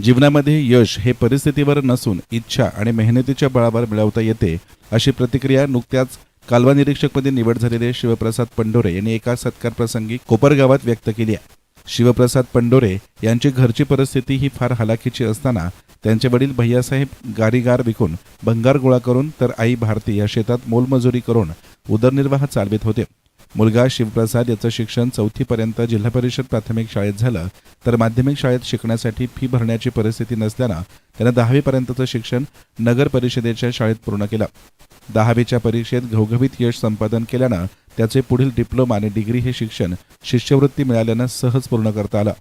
जीवनामध्ये यश हे परिस्थितीवर नसून इच्छा आणि मेहनतीच्या बळावर मिळवता येते, अशी प्रतिक्रिया नुकत्याच कालवा निरीक्षकपदी निवड झालेले शिवप्रसाद पंडोरे यांनी एका सत्कार प्रसंगी कोपरगावात व्यक्त केली आहे. शिवप्रसाद पंडोरे यांची घरची परिस्थिती ही फार हलाखीची असताना त्यांचे वडील भैयासाहेब गारीगार विकून भंगार गोळा करून तर आई भारती या शेतात मोलमजुरी करून उदरनिर्वाह चालवित होते. मुलगा शिवप्रसाद याचं शिक्षण 4थी पर्यंत जिल्हा परिषद प्राथमिक शाळेत झालं, तर माध्यमिक शाळेत शिकण्यासाठी फी भरण्याची परिस्थिती नसल्यानं त्यानं 10वी पर्यंतचं शिक्षण नगर परिषदेच्या शाळेत पूर्ण केलं. 10वीच्या परीक्षेत घवघवीत यश संपादन केल्यानं त्याचे पुढील डिप्लोमा आणि डिग्री हे शिक्षण शिष्यवृत्ती मिळाल्यानं सहज पूर्ण करता आलं.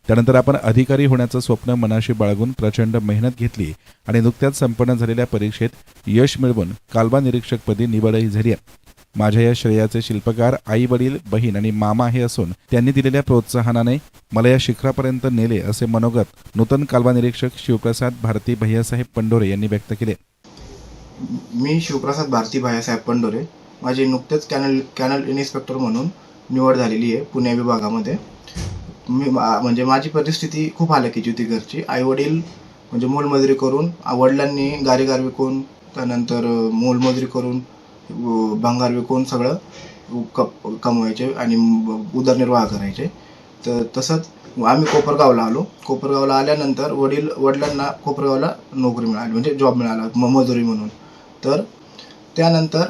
त्यानंतर आपण अधिकारी होण्याचं स्वप्न मनाशी बाळगून प्रचंड मेहनत घेतली आणि नुकत्याच संपन्न झालेल्या परीक्षेत यश मिळवून कालवा निरीक्षकपदी निवडही झाली आहे. माझ्या या श्रेयाचे शिल्पकार आई वडील बहीण आणि मामा हे असून त्यांनी दिलेल्या प्रोत्साहनाने मला या शिखरापर्यंत नेले, असे मनोगत नूतन कालवा निरीक्षक शिवप्रसाद भारती भैयासाहेब पंडोरे यांनी व्यक्त केले. मी शिवप्रसाद भारती भैयासाहेब पंडोरे. माझी नुकतेच कॅनल इन्स्पेक्टर म्हणून निवड झालेली आहे पुणे विभागामध्ये. म्हणजे माझी परिस्थिती खूप हालाकीची होती घरची. आई वडील म्हणजे मोलमजुरी करून, वडिलांनी गारीगार विकून, त्यानंतर मोलमजुरी करून भंगार विकून सगळं कमवायचे आणि उदरनिर्वाह करायचे. तर तसंच आम्ही कोपरगावला आलो. कोपरगावला आल्यानंतर वडिलांना कोपरगावला नोकरी मिळाली, म्हणजे जॉब मिळाला मजुरी म्हणून. तर त्यानंतर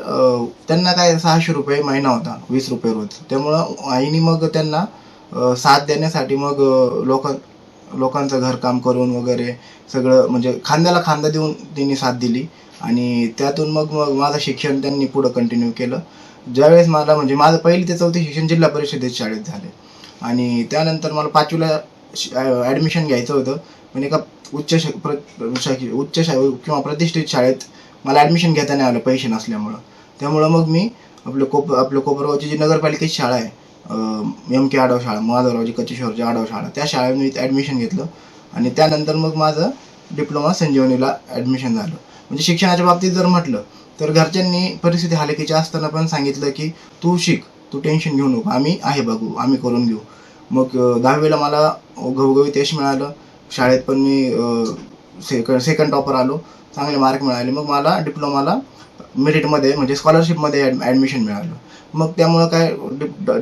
त्यांना काय 600 रुपये महिना होता, 20 रुपये रोज. त्यामुळं आईने मग त्यांना साथ देण्यासाठी मग लोकांचं घरकाम करून वगैरे सगळं म्हणजे खांद्याला खांदा देऊन त्यांनी साथ दिली. आणि त्यातून मग माझं शिक्षण त्यांनी पुढं कंटिन्यू केलं. ज्यावेळेस मला म्हणजे माझं 1ली ते 4थी शिक्षण जिल्हा परिषदेत शाळेत झाले आणि त्यानंतर मला 5वीला ॲडमिशन घ्यायचं होतं. पण एका उच्च किंवा प्रतिष्ठित शाळेत मला ॲडमिशन घेता नाही आलं पैसे नसल्यामुळं. त्यामुळं मग मी आपलं कोपरगावची जी नगरपालिकेची शाळा आहे, MK आडव शाळा, माधवरावजी कचेश्वरची आडव शाळा, त्या शाळेत मी ॲडमिशन घेतलं आणि त्यानंतर मग माझं डिप्लोमा संजीवनीला ॲडमिशन झालं. म्हणजे शिक्षणाच्या बाबतीत जर म्हटलं तर घरच्यांनी परिस्थिती हालाकीची असताना पण सांगितलं की तू शिक, तू टेन्शन घेऊ नको, आम्ही आहे बघू, आम्ही करून घेऊ. मग 10वीला मला घवघवीत यश मिळालं. शाळेत पण मी सेकंड टॉपर आलो, चांगले मार्क मिळाले. मग मला डिप्लोमाला मेरिटमध्ये म्हणजे स्कॉलरशिपमध्ये ॲडमिशन मिळालं. मग त्यामुळं काय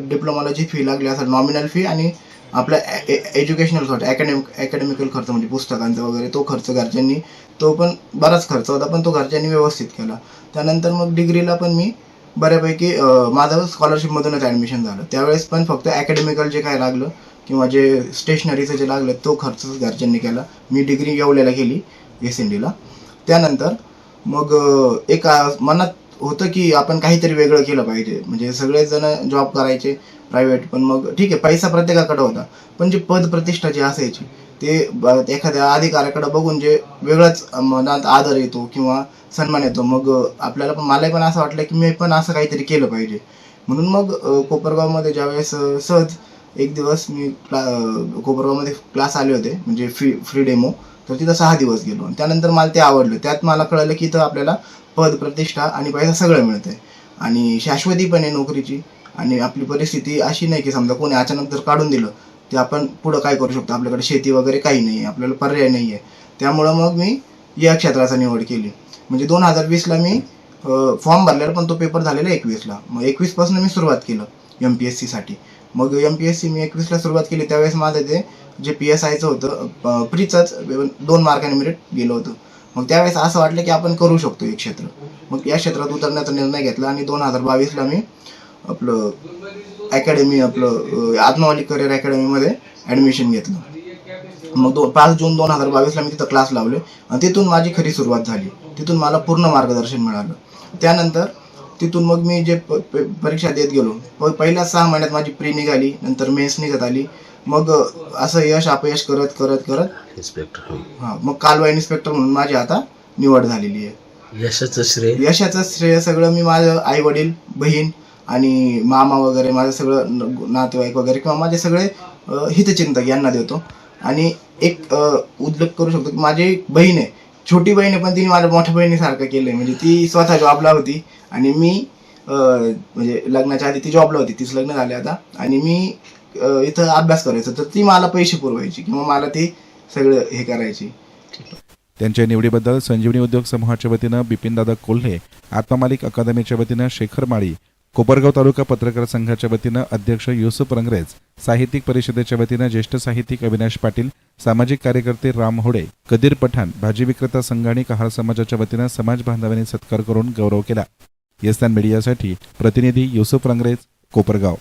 डिप्लोमाला जी फी लागली असेल नॉमिनल फी आणि आपला एज्युकेशनल खर्च, अकॅडमिकल खर्च म्हणजे पुस्तकांचा वगैरे तो खर्च घरच्यांनी, तो पण बराच खर्च होता, पण तो घरच्यांनी व्यवस्थित केला. त्यानंतर मग डिग्रीला पण मी बऱ्यापैकी माझं स्कॉलरशिपमधूनच ॲडमिशन झालं. त्यावेळेस पण फक्त अकॅडमिकल जे काय लागलं किंवा जे स्टेशनरीचं जे लागलं तो खर्च घरच्यांनी केला. मी डिग्री येवल्याला केली SNDला. त्यानंतर मग एक मनात होतं की आपण काहीतरी वेगळं केलं पाहिजे. म्हणजे सगळेजण जॉब करायचे प्रायव्हेट, पण मग ठीक आहे पैसा प्रत्येकाकडे होता, पण जे पद प्रतिष्ठा जी असायची ते एखाद्या अधिकाऱ्याकडे बघून जे वेगळाच मनात आदर येतो किंवा सन्मान येतो. मग आपल्याला पण, मलाही पण असं वाटलं की मी पण असं काहीतरी केलं पाहिजे. म्हणून मग कोपरगावमध्ये ज्यावेळेस सहज एक दिवस मी कोपरगावमध्ये क्लास आले होते म्हणजे फ्री डेमो, तर तिथं 6 दिवस गेलो. त्यानंतर मला ते आवडलं. त्यात मला कळलं की इथं आपल्याला पद प्रतिष्ठा आणि पैसा सगळं मिळतं आहे आणि शाश्वती पण आहे नोकरीची. आणि आपली परिस्थिती अशी नाही की समजा कोणी अचानक जर काढून दिलं ते आपण पुढं काय करू शकतो, आपल्याकडे शेती वगैरे काही नाही आहे, आपल्याला पर्याय नाही आहे. त्यामुळं मग मी या क्षेत्राचा निवड केली. म्हणजे 2020ला मी फॉर्म भरलेला, पण तो पेपर झालेला 21ला. मग 21पासून मी सुरुवात केलं MPSCसाठी. मग MPSC मी 21ला सुरुवात केली. त्यावेळेस माझं ते जे PSIचं होतं प्रीचंच 2 मार्काने मेरिट गेलं होतं. मग त्यावेळेस असं वाटलं की आपण करू शकतो हे क्षेत्र. मग या क्षेत्रात उतरण्याचा निर्णय घेतला आणि 2022ला मी आपलं आत्मावली करिअर अकॅडमीमध्ये ॲडमिशन घेतलं. मग 5 जून 2022ला मी तिथं क्लास लावले आणि तिथून माझी खरी सुरुवात झाली. तिथून मला पूर्ण मार्गदर्शन मिळालं. त्यानंतर तिथूून मग मी जे परीक्षा देत गेलो, पहिल्या 6 महिन्यात माझी प्री निघाली, नंतर मेन्स निघत आली. मग असं यश अपयश करत करत करत इन्स्पेक्टर मग कालवा इन्स्पेक्टर म्हणून माझी आता निवड झालेली आहे. यशाचं श्रेय सगळं मी माझं आई वडील, बहीण आणि मामा वगैरे, माझं सगळं नातेवाईक वगैरे किंवा माझे सगळे हितचिंतक यांना देतो. आणि एक उल्लेख करू शकतो की माझी बहीण आहे, छोटी बहीण आहे, पण तिने माझ्या मोठ्या बहिणीसारखं केलं आहे. म्हणजे ती स्वतः जॉबला होती आणि मी म्हणजे लग्नाच्या आधी ती जॉबला होती, तीच लग्न झाले आता, आणि मी इथं अभ्यास करायचो, तर ती मला पैसे पुरवायची किंवा मला ती सगळं हे करायची. त्यांच्या निवडीबद्दल संजीवनी उद्योग समूहाच्या वतीनं बिपिनदादा कोल्हे, आत्मामालिक अकादमीच्या वतीनं शेखर माळी, कोपरगाव तालुका पत्रकार संघाच्या वतीनं अध्यक्ष युसुफ रंगरेज, साहित्यिक परिषदेच्या वतीनं ज्येष्ठ साहित्यिक अविनाश पाटील, सामाजिक कार्यकर्ते राम होडे, कदीर पठाण, भाजी विक्रेता संघ आणि कहाळ समाजाच्या वतीनं समाज बांधवांनी सत्कार करून गौरव केला. येस्तान मीडियासाठी प्रतिनिधी युसुफ रंगरेज, कोपरगाव.